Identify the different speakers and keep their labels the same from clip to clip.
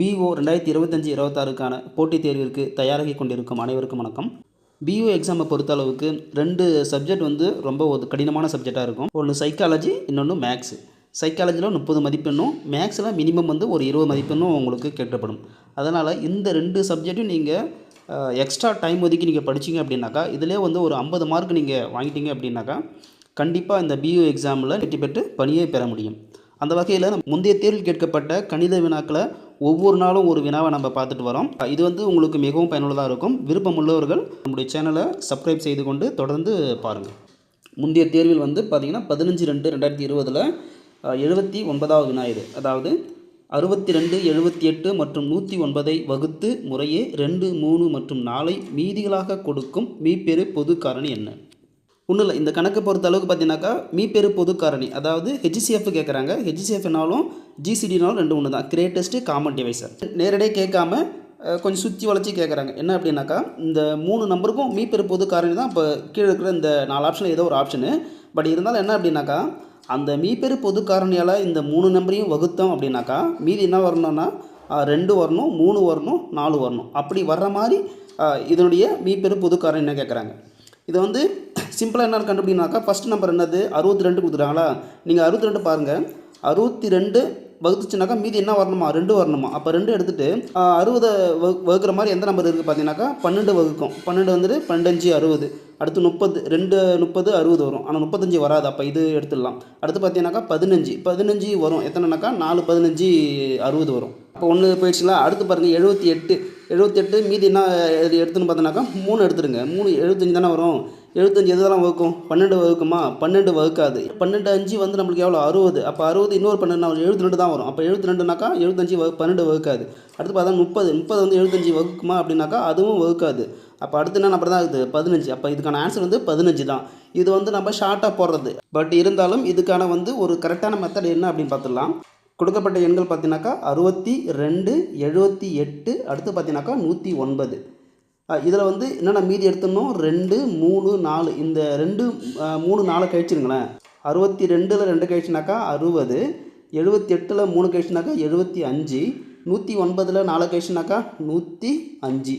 Speaker 1: PO 2025-26க்கான போட்டித் தேர்விற்கு தயாராகி கொண்டிருக்கும் அனைவருக்கும் வணக்கம். பிஓ எக்ஸாமை பொறுத்தளவுக்கு 2 சப்ஜெக்ட் வந்து ரொம்ப ஒரு கடினமான சப்ஜெக்டாக இருக்கும். ஒன்று சைக்காலஜி, இன்னொன்று மேக்ஸு. சைக்காலஜியில் 30 மதிப்பெண்ணும், மேக்ஸில் மினிமம் வந்து ஒரு 20 மதிப்பெண்ணும் உங்களுக்கு கேட்கப்படும். அதனால் இந்த 2 சப்ஜெக்ட்டும் நீங்கள் எக்ஸ்ட்ரா டைம் ஒதுக்கி நீங்கள் படிச்சிங்க அப்படின்னாக்கா, இதிலே வந்து ஒரு 50 மார்க் நீங்கள் வாங்கிட்டீங்க அப்படின்னாக்கா, கண்டிப்பாக இந்த பிஓ எக்ஸாமில் வெற்றி பெற்று பணியை பெற முடியும். அந்த வகையில் முந்தைய தேர்வில் கேட்கப்பட்ட கணித வினாக்களை ஒவ்வொரு நாளும் ஒரு வினாவை நம்ம பார்த்துட்டு வரோம். இது வந்து உங்களுக்கு மிகவும் பயனுள்ளதாக இருக்கும். விருப்பமுள்ளவர்கள் நம்முடைய சேனலை சப்ஸ்கிரைப் செய்து கொண்டு தொடர்ந்து பாருங்கள். முந்தைய தேர்வில் வந்து பார்த்திங்கன்னா 15/2/2020 79வது வினா இது. அதாவது 62, 78 மற்றும் 109ஐ வகுத்து முறையே 2, 3 மற்றும் 4ஐ மீதிகளாக கொடுக்கும் மீப்பெரு பொது காரணி என்ன? ஒன்றும் இல்லை, இந்த கணக்கை பொறுத்த அளவுக்கு பார்த்தீங்கன்னாக்கா மீப்பெரு பொது காரணி, அதாவது ஹெச்சிசிஎஃப் கேட்குறாங்க. ஹெச்சிசிஎஃப்னாலும் ஜிசிடினாலும் 2 ஒன்று தான், கிரேட்டஸ்ட்டு காமன் டிவைசர். நேரடியாக கேட்காம கொஞ்சம் சுற்றி வளைச்சி கேட்குறாங்க. என்ன அப்படின்னாக்கா, இந்த 3 நம்பருக்கும் மீப்பெரு பொது காரணி தான் இப்போ கீழே இருக்கிற இந்த 4 ஆப்ஷனில் ஏதோ ஒரு ஆப்ஷனு. பட் இருந்தாலும் என்ன அப்படின்னாக்கா, அந்த மீப்பெரு பொது காரணியால் இந்த 3 நம்பரையும் வகுத்தோம் அப்படின்னாக்கா மீதி என்ன வரணும்னா 2 வரணும், 3 வரணும், 4 வரணும். அப்படி வர்ற மாதிரி இதனுடைய மீப்பெரு பொது காரணி என்ன கேட்குறாங்க. இதை வந்து சிம்பிளாக என்ன கண்டுபிடினாக்கா, ஃபஸ்ட் நம்பர் என்னது 62 கொடுத்துட்டாங்களா, நீங்கள் 62 பாருங்கள். 62 வகுத்துச்சுனாக்கா மீதி என்ன வரணுமா, 2 வரணுமா. அப்போ 2 எடுத்துகிட்டு 60 வகுக்கிற மாதிரி எந்த நம்பர் இருக்குது பார்த்தீங்கன்னாக்கா 12 வகுக்கும். 12 வந்துட்டு 12 60. அடுத்து 30, 2 30 60 வரும். ஆனால் 35 வராது. அப்போ இது எடுத்துடலாம். அடுத்து பார்த்தீங்கன்னாக்கா 15 வரும். எத்தனைனாக்கா 4 15 60 வரும். அப்போ 1 போயிடுச்சுங்களா. அடுத்து பாருங்கள் 78 மீதி என்ன எடுத்துன்னு பார்த்தோன்னாக்கா 3 எடுத்துருங்க. 3 75 தானே வரும். 75 எதெல்லாம் வகுக்கும், 12 வகுக்குமா, 12 வகுக்காது. 12 5 வந்து நம்மளுக்கு எவ்வளோ 60. அப்போ 60 இன்னொரு 12 72 தான் வரும். அப்போ 72நாக்கா 75 12 வகுக்காது. அடுத்து பார்த்தா 30 வந்து 75 வகுக்குமா அப்படின்னாக்கா அதுவும் வகுக்காது. அப்போ அடுத்து என்ன நம்பர் தான் இருக்குது 15. அப்போ இதுக்கான ஆன்சர் வந்து 15 தான். இது வந்து நம்ம ஷார்ட்டாக போடுறது. பட் இருந்தாலும் இதுக்கான வந்து ஒரு கரெக்டான மெத்தட் என்ன அப்படின்னு பார்த்துடலாம். கொடுக்கப்பட்ட எண்கள் பார்த்தீங்கன்னாக்கா 62, 78, அடுத்து பார்த்தீங்கன்னாக்கா 109. இதில் வந்து என்னென்ன மீதி எடுத்துடணும் 2, 3, 4. இந்த 2, 3, 4 கழிச்சிருங்களேன். 62ல் 2 கழிச்சுனாக்கா 60, 78ல் 3 கழிச்சுனாக்கா 75, 109ல் 4 கழிச்சுனாக்கா 105.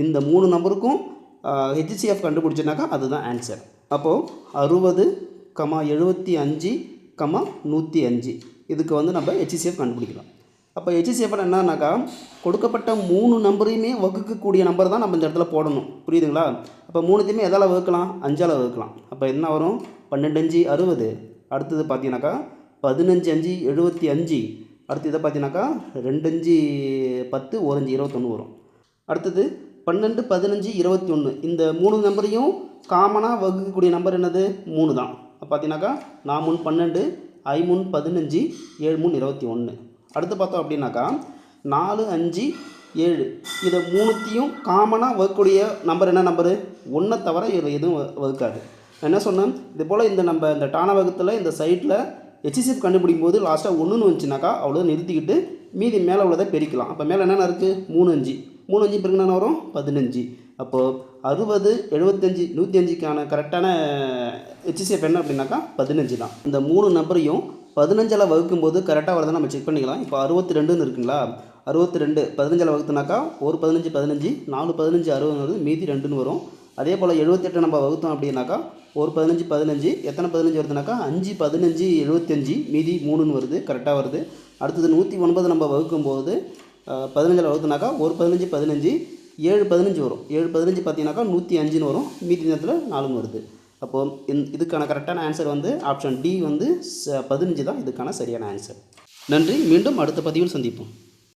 Speaker 1: இந்த 3 நம்பருக்கும் ஹெச்சிசிஎஃப் கண்டுபிடிச்சினாக்கா அதுதான் ஆன்சர். அப்போது 60, 75, 105 இதுக்கு வந்து நம்ம ஹெச்சிசிஎஃப் கண்டுபிடிக்கலாம். அப்போ ஹெச்சிசிஎஃப் என்னன்னாக்கா கொடுக்கப்பட்ட 3 நம்பரையுமே வகுக்கக்கூடிய நம்பர் தான் நம்ம இந்த இடத்துல போடணும். புரியுதுங்களா. அப்போ 3த்தையுமே எதால் வகுக்கலாம், 5ஆல் வகுக்கலாம். அப்போ என்ன வரும் 12 5 60. அடுத்தது பார்த்தீங்கன்னாக்கா 15 5 75. அடுத்து இதை பார்த்தீங்கன்னாக்கா 2 5 10, 1 5 21 வரும். அடுத்தது 12 15 21. இந்த 3 நம்பரையும் காமனாக வகுக்கக்கூடிய நம்பர் என்னது 3 தான். பார்த்தீங்கன்னாக்கா 4 3 12, 5 3 15, 7 3 21. அடுத்து பார்த்தோம் அப்படின்னாக்கா 4 5 7. இதை 3த்தையும் காமனாக வகுக்கக்கூடிய நம்பர் என்ன நம்பரு 1 தவிர இதில் எதுவும் வகுக்காது. என்ன சொன்னேன், இது போல் இந்த டான வகுத்தில் இந்த சைட்டில் ஹெச்சிசிஎஃப் கண்டுபிடிக்கும் போது லாஸ்ட்டாக 1ன்னு வந்துச்சுனாக்கா அவ்வளோதான் நிறுத்திக்கிட்டு மீதி மேலே உள்ளதை பெருக்கலாம். அப்போ மேலே என்னென்ன இருக்குது 3 5 பிறகு என்ன வரும் 15. அப்போது 60, 75, 105க்கான கரெக்டான ஹெச்சிசிஎஃப் என்ன அப்படின்னாக்கா 15 தான். இந்த 3 நம்பரையும் 15ஆல் வகுக்கும்போது கரெக்டாக வரதை நம்ம செக் பண்ணிக்கலாம். இப்போ 62ன்னு இருக்குங்களா, 62 15ஆல் வகுத்துனாக்கா ஒரு 15 15, 4 15 60 மீதி 2ன்னு வரும். அதே போல் 78 நம்ம வகுத்தோம் அப்படின்னாக்கா ஒரு 15 15, எத்தனை 15 வருதுனாக்கா 5 15 75 மீதி 3ன்னு வருது, கரெக்டாக வருது. அடுத்தது 109 நம்ம வகுக்கும்போது 15ஆல் வகுத்துனாக்கா ஒரு 15 15, 7 15 வரும். 7 15 பார்த்தீங்கன்னாக்கா 105ன்னு வரும், மீதி நேரத்தில் 4ன்னு வருது. அப்போது இதுக்கான கரெக்டான ஆன்சர் வந்து ஆப்ஷன் டி வந்து 15 தான் இதுக்கான சரியான ஆன்சர். நன்றி. மீண்டும் அடுத்த பதிவில் சந்திப்போம்.